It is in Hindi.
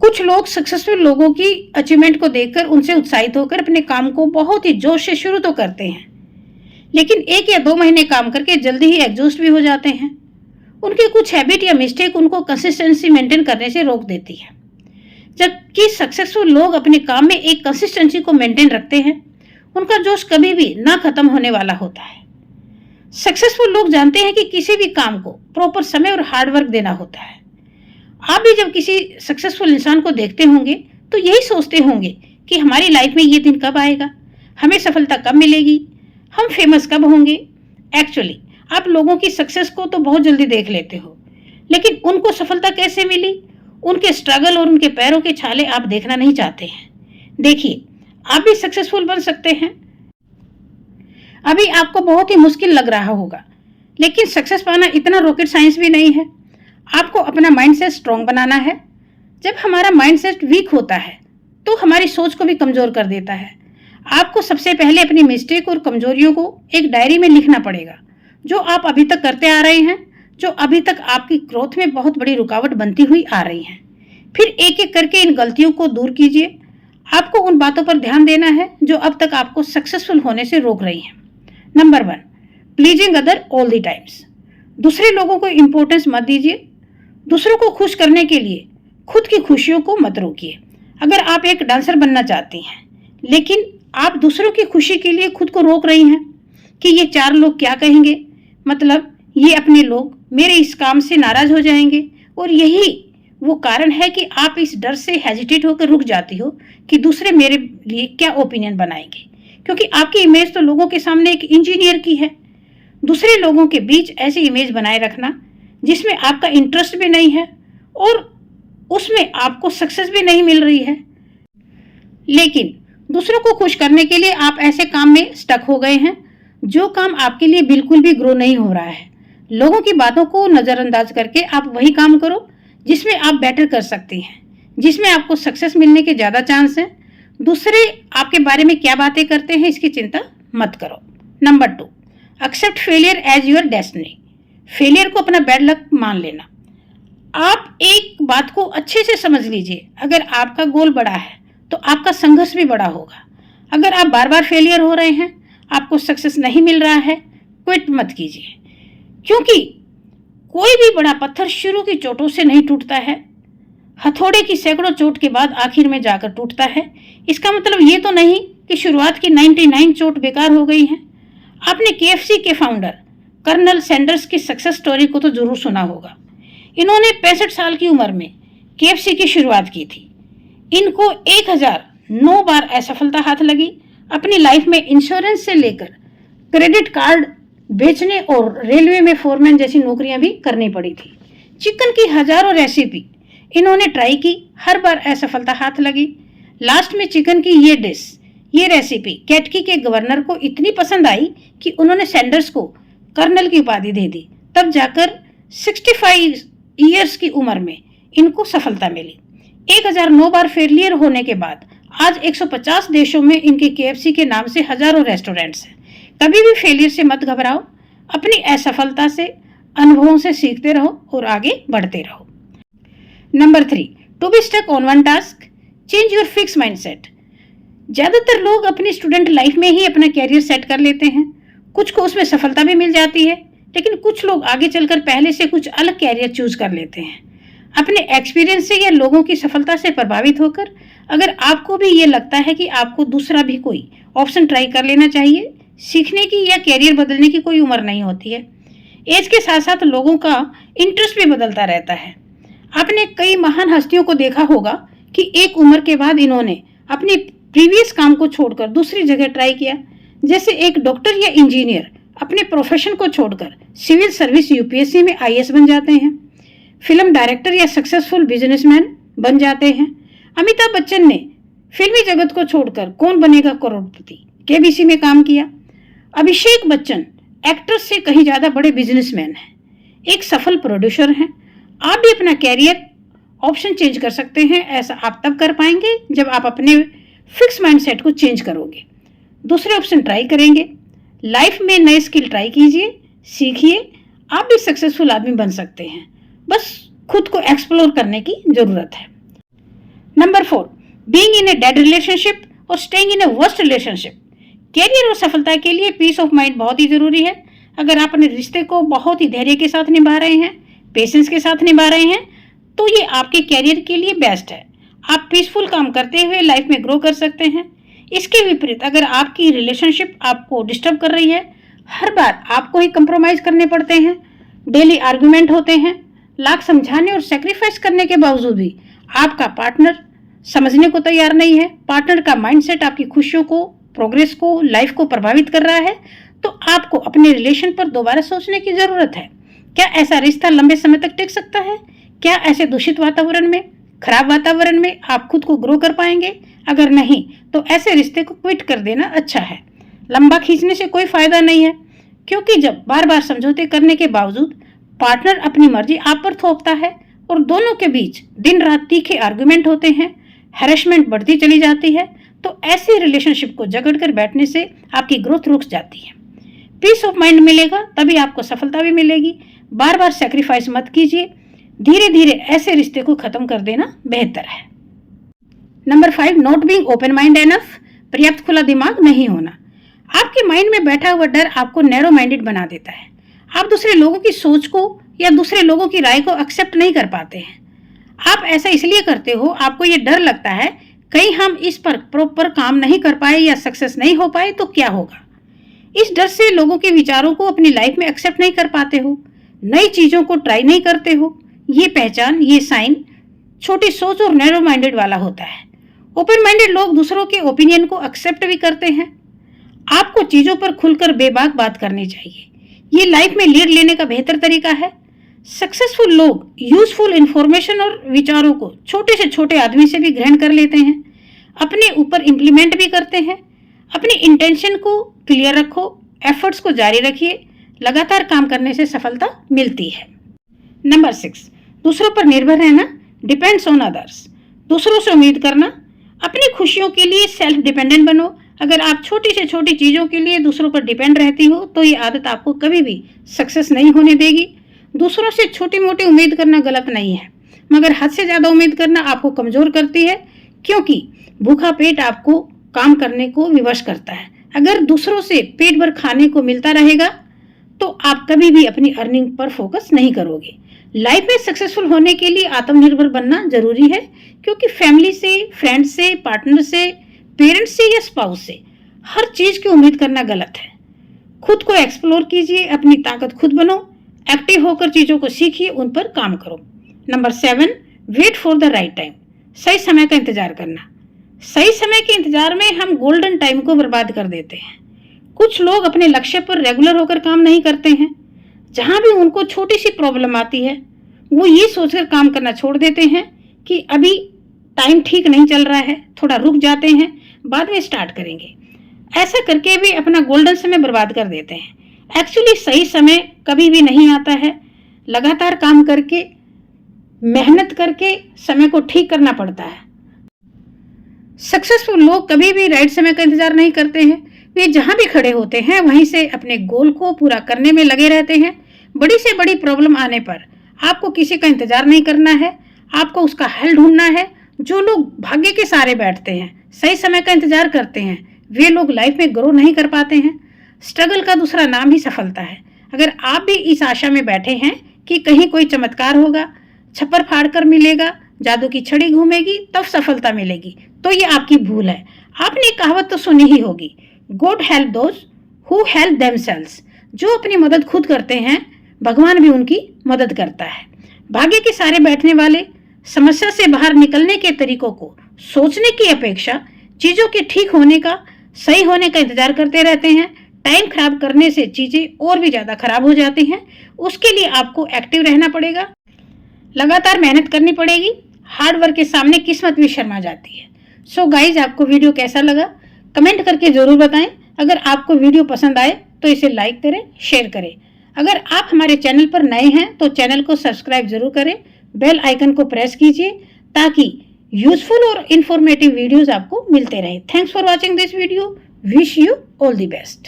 कुछ लोग सक्सेसफुल लोगों की अचीवमेंट को देखकर उनसे उत्साहित होकर अपने काम को बहुत ही जोश से शुरू तो करते हैं, लेकिन 1 या 2 महीने काम करके जल्दी ही एग्जॉस्ट भी हो जाते हैं। उनके कुछ हैबिट या मिस्टेक उनको कंसिस्टेंसी मेंटेन करने से रोक देती है। जबकि सक्सेसफुल लोग अपने काम में एक कंसिस्टेंसी को मेंटेन रखते हैं, उनका जोश कभी भी ना खत्म होने वाला होता है। सक्सेसफुल लोग जानते हैं कि किसी भी काम को प्रॉपर समय और हार्डवर्क देना होता है। आप भी जब किसी सक्सेसफुल इंसान को देखते होंगे तो यही सोचते होंगे कि हमारी लाइफ में ये दिन कब आएगा, हमें सफलता कब मिलेगी, हम फेमस कब होंगे। एक्चुअली आप लोगों की सक्सेस को तो बहुत जल्दी देख लेते हो, लेकिन उनको सफलता कैसे मिली, उनके स्ट्रगल और उनके पैरों के छाले आप देखना नहीं चाहते हैं। देखिए, आप भी सक्सेसफुल बन सकते हैं। अभी आपको बहुत ही मुश्किल लग रहा होगा, लेकिन सक्सेस पाना इतना रॉकेट साइंस भी नहीं है। आपको अपना माइंडसेट स्ट्रांग बनाना है। जब हमारा माइंडसेट वीक होता है तो हमारी सोच को भी कमजोर कर देता है। आपको सबसे पहले अपनी मिस्टेक और कमजोरियों को एक डायरी में लिखना पड़ेगा, जो आप अभी तक करते आ रहे हैं, जो अभी तक आपकी ग्रोथ में बहुत बड़ी रुकावट बनती हुई आ रही हैं। फिर एक एक करके इन गलतियों को दूर कीजिए। आपको उन बातों पर ध्यान देना है जो अब तक आपको सक्सेसफुल होने से रोक रही हैं। Number 1, pleasing other all the times. दूसरे लोगों को इंपॉर्टेंस मत दीजिए। दूसरों को खुश करने के लिए खुद की खुशियों को मत रोकिए। अगर आप एक डांसर बनना चाहती हैं, लेकिन आप दूसरों की खुशी के लिए खुद को रोक रही हैं कि ये 4 लोग क्या कहेंगे, मतलब ये अपने लोग मेरे इस काम से नाराज हो जाएंगे, और यही वो कारण है कि आप इस डर से हेजिटेट होकर रुक जाती हो कि दूसरे मेरे लिए क्या ओपिनियन बनाएंगे, क्योंकि आपकी इमेज तो लोगों के सामने एक इंजीनियर की है। दूसरे लोगों के बीच ऐसी इमेज बनाए रखना जिसमें आपका इंटरेस्ट भी नहीं है और उसमें आपको सक्सेस भी नहीं मिल रही है, लेकिन दूसरों को खुश करने के लिए आप ऐसे काम में स्टक हो गए हैं जो काम आपके लिए बिल्कुल भी ग्रो नहीं हो रहा है। लोगों की बातों को नज़रअंदाज करके आप वही काम करो जिसमें आप बेटर कर सकती हैं, जिसमें आपको सक्सेस मिलने के ज़्यादा चांस हैं। दूसरे आपके बारे में क्या बातें करते हैं इसकी चिंता मत करो। Number 2, accept failure as your destiny. Failure को अपना बैड लक मान लेना। आप एक बात को अच्छे से समझ लीजिए, अगर आपका गोल बड़ा है तो आपका संघर्ष भी बड़ा होगा। अगर आप बार बार फेलियर हो रहे हैं, आपको सक्सेस नहीं मिल रहा है, क्विट मत कीजिए, क्योंकि कोई भी बड़ा पत्थर शुरू की चोटों से नहीं टूटता है। हथौड़े की सैकड़ों चोट के बाद आखिर में जाकर टूटता है। इसका मतलब ये तो नहीं कि शुरुआत की 99 चोट बेकार हो गई है। आपने KFC के फाउंडर कर्नल सैंडर्स की सक्सेस स्टोरी को तो जरूर सुना होगा। इन्होंने 65 साल की उम्र में KFC की शुरुआत की थी। इनको 1009 बार असफलता हाथ लगी। अपनी लाइफ में इंश्योरेंस से लेकर क्रेडिट कार्ड बेचने और रेलवे में फोरमैन जैसी नौकरियां भी करनी पड़ी थी। चिकन की हजारों रेसिपी इन्होंने ट्राई की, हर बार असफलता हाथ लगी। लास्ट में चिकन की ये रेसिपी कैटकी के गवर्नर को इतनी पसंद आई कि उन्होंने सैंडर्स को कर्नल की उपाधि दे दी। तब जाकर 65 ईयर्स की उम्र में इनको सफलता मिली। 1009 बार फेलियर होने के बाद आज 150 देशों में इनके KFC के नाम से हजारों रेस्टोरेंट्स हैं। कभी भी फेलियर से मत घबराओ, अपनी असफलता से, अनुभवों से सीखते रहो और आगे बढ़ते रहो। Number 3, to be stuck on one task, change your fix mindset. ज्यादातर लोग अपनी स्टूडेंट लाइफ में ही अपना कैरियर सेट कर लेते हैं। कुछ को उसमें सफलता भी मिल जाती है, लेकिन कुछ लोग आगे चलकर पहले से कुछ अलग कैरियर चूज कर लेते हैं। अपने एक्सपीरियंस से या लोगों की सफलता से प्रभावित होकर अगर आपको भी ये लगता है कि आपको दूसरा भी कोई ऑप्शन ट्राई कर लेना चाहिए। सीखने की या कैरियर बदलने की कोई उम्र नहीं होती है। एज के साथ साथ लोगों का इंटरेस्ट भी बदलता रहता है। आपने कई महान हस्तियों को देखा होगा कि एक उम्र के बाद इन्होंने अपनी प्रीवियस काम को छोड़कर दूसरी जगह ट्राई किया। जैसे एक डॉक्टर या इंजीनियर अपने प्रोफेशन को छोड़कर सिविल सर्विस UPSC में IAS बन जाते हैं। फिल्म डायरेक्टर या सक्सेसफुल बिजनेसमैन बन जाते हैं। अमिताभ बच्चन ने फिल्मी जगत को छोड़कर कौन बनेगा करोड़पति KBC में काम किया। अभिषेक बच्चन एक्टर से कहीं ज्यादा बड़े बिजनेसमैन हैं, एक सफल प्रोड्यूसर हैं। आप भी अपना कैरियर ऑप्शन चेंज कर सकते हैं। ऐसा आप तब कर पाएंगे जब आप अपने फिक्स माइंडसेट को चेंज करोगे, दूसरे ऑप्शन ट्राई करेंगे। लाइफ में नए स्किल ट्राई कीजिए, सीखिए। आप भी सक्सेसफुल आदमी बन सकते हैं, बस खुद को एक्सप्लोर करने की जरूरत है। Number 4, being in a dead relationship और staying in a worst relationship. Career और सफलता के लिए पीस ऑफ माइंड बहुत ही जरूरी है। अगर आप अपने रिश्ते को बहुत ही धैर्य के साथ निभा रहे हैं, पेशेंस के साथ निभा रहे हैं, तो ये आपके कैरियर के लिए बेस्ट है। आप पीसफुल काम करते हुए लाइफ में ग्रो कर सकते हैं। इसके विपरीत अगर आपकी रिलेशनशिप आपको डिस्टर्ब कर रही है, हर बार आपको ही कंप्रोमाइज करने पड़ते हैं, डेली आर्गुमेंट होते हैं, लाख समझाने और सेक्रीफाइस करने के बावजूद भी आपका पार्टनर समझने को तैयार नहीं है, पार्टनर का माइंडसेट आपकी खुशियों को, प्रोग्रेस को, लाइफ को प्रभावित कर रहा है, तो आपको अपने रिलेशन पर दोबारा सोचने की जरूरत है। क्या ऐसा रिश्ता लंबे समय तक टिक सकता है? क्या ऐसे दूषित वातावरण में, खराब वातावरण में आप खुद को ग्रो कर पाएंगे? अगर नहीं, तो ऐसे रिश्ते को क्विट कर देना अच्छा है। लंबा खींचने से कोई फायदा नहीं है, क्योंकि जब बार बार समझौते करने के बावजूद पार्टनर अपनी मर्जी आप पर थोपता है और दोनों के बीच दिन रात तीखे आर्गुमेंट होते हैं, हैरेसमेंट बढ़ती चली जाती है, तो ऐसी रिलेशनशिप को जकड़ कर बैठने से आपकी ग्रोथ रुक जाती है। पीस ऑफ माइंड मिलेगा तभी आपको सफलता भी मिलेगी। बार बार सेक्रीफाइस मत कीजिए, धीरे धीरे ऐसे रिश्ते को खत्म कर देना बेहतर है। Number 5, not being open mind enough. पर्याप्त खुला दिमाग नहीं होना। आपके माइंड में बैठा हुआ डर आपको नैरो माइंडेड बना देता है। आप दूसरे लोगों की सोच को या दूसरे लोगों की राय को एक्सेप्ट नहीं कर पाते हैं। आप ऐसा इसलिए करते हो, आपको ये डर लगता है कहीं हम इस पर प्रॉपर काम नहीं कर पाए या सक्सेस नहीं हो पाए तो क्या होगा। इस डर से लोगों के विचारों को अपनी लाइफ में एक्सेप्ट नहीं कर पाते हो, नई चीजों को ट्राई नहीं करते हो। ये पहचान, ये साइन छोटी सोच और नैरो माइंडेड वाला होता है। ओपन माइंडेड लोग दूसरों के ओपिनियन को एक्सेप्ट भी करते हैं। आपको चीजों पर खुलकर बेबाक बात करनी चाहिए। ये लाइफ में लीड लेने का बेहतर तरीका है। सक्सेसफुल लोग यूजफुल इंफॉर्मेशन और विचारों को छोटे से छोटे आदमी से भी ग्रहण कर लेते हैं, अपने ऊपर इंप्लीमेंट भी करते हैं। अपनी इंटेंशन को क्लियर रखो, एफर्ट्स को जारी रखिए, लगातार काम करने से सफलता मिलती है। नंबर 6, दूसरों पर निर्भर रहना, डिपेंड्स ऑन अदर्स। दूसरों से उम्मीद करना। अपनी खुशियों के लिए सेल्फ डिपेंडेंट बनो। अगर आप छोटी से छोटी चीजों के लिए दूसरों पर डिपेंड रहती हो तो ये आदत आपको कभी भी सक्सेस नहीं होने देगी। दूसरों से छोटी मोटी उम्मीद करना गलत नहीं है, मगर हद से ज्यादा उम्मीद करना आपको कमजोर करती है, क्योंकि भूखा पेट आपको काम करने को विवश करता है। अगर दूसरों से पेट भर खाने को मिलता रहेगा तो आप कभी भी अपनी अर्निंग पर फोकस नहीं करोगे। लाइफ में सक्सेसफुल होने के लिए आत्मनिर्भर बनना जरूरी है, क्योंकि फैमिली से, फ्रेंड से, पार्टनर से, पेरेंट्स से या स्पाउस से हर चीज की उम्मीद करना गलत है। खुद को एक्सप्लोर कीजिए, अपनी ताकत खुद बनो, एक्टिव होकर चीजों को सीखिए, उन पर काम करो। Number 7, wait for the right time. सही समय का इंतजार करना। सही समय के इंतजार में हम गोल्डन टाइम को बर्बाद कर देते हैं। कुछ लोग अपने लक्ष्य पर रेगुलर होकर काम नहीं करते हैं। जहां भी उनको छोटी सी प्रॉब्लम आती है, वो ये सोचकर काम करना छोड़ देते हैं कि अभी टाइम ठीक नहीं चल रहा है, थोड़ा रुक जाते हैं, बाद में स्टार्ट करेंगे। ऐसा करके भी अपना गोल्डन समय बर्बाद कर देते हैं। एक्चुअली सही समय कभी भी नहीं आता है। लगातार काम करके, मेहनत करके समय को ठीक करना पड़ता है। सक्सेसफुल लोग कभी भी राइट समय का इंतजार नहीं करते हैं। वे जहां भी खड़े होते हैं वहीं से अपने गोल को पूरा करने में लगे रहते हैं। बड़ी से बड़ी प्रॉब्लम आने पर आपको किसी का इंतजार नहीं करना है, आपको उसका हल ढूंढना है। जो लोग भाग्य के सहारे बैठते हैं, सही समय का इंतजार करते हैं, वे लोग लाइफ में ग्रो नहीं कर पाते हैं। स्ट्रगल का दूसरा नाम ही सफलता है। अगर आप भी इस आशा में बैठे हैं कि कहीं कोई चमत्कार होगा, छप्पर फाड़ कर मिलेगा, जादू की छड़ी घूमेगी तब सफलता मिलेगी, तो ये आपकी भूल है। आपने एक कहावत तो सुनी ही होगी, God help those who help themselves. जो अपनी मदद खुद करते हैं, भगवान भी उनकी मदद करता है। भाग्य के सहारे बैठने वाले समस्या से बाहर निकलने के तरीकों को सोचने की अपेक्षा चीजों के ठीक होने का, सही होने का इंतजार करते रहते हैं। टाइम खराब करने से चीजें और भी ज्यादा खराब हो जाती हैं। उसके लिए आपको एक्टिव रहना पड़ेगा, लगातार मेहनत करनी पड़ेगी। हार्ड वर्क के सामने किस्मत भी शर्मा जाती है। सो गाइज, आपको वीडियो कैसा लगा कमेंट करके जरूर बताएं। अगर आपको वीडियो पसंद आए तो इसे लाइक करें, शेयर करें। अगर आप हमारे चैनल पर नए हैं तो चैनल को सब्सक्राइब जरूर करें, बेल आइकन को प्रेस कीजिए ताकि यूजफुल और इंफॉर्मेटिव वीडियोस आपको मिलते रहे। Thanks for watching this video. Wish you all the best.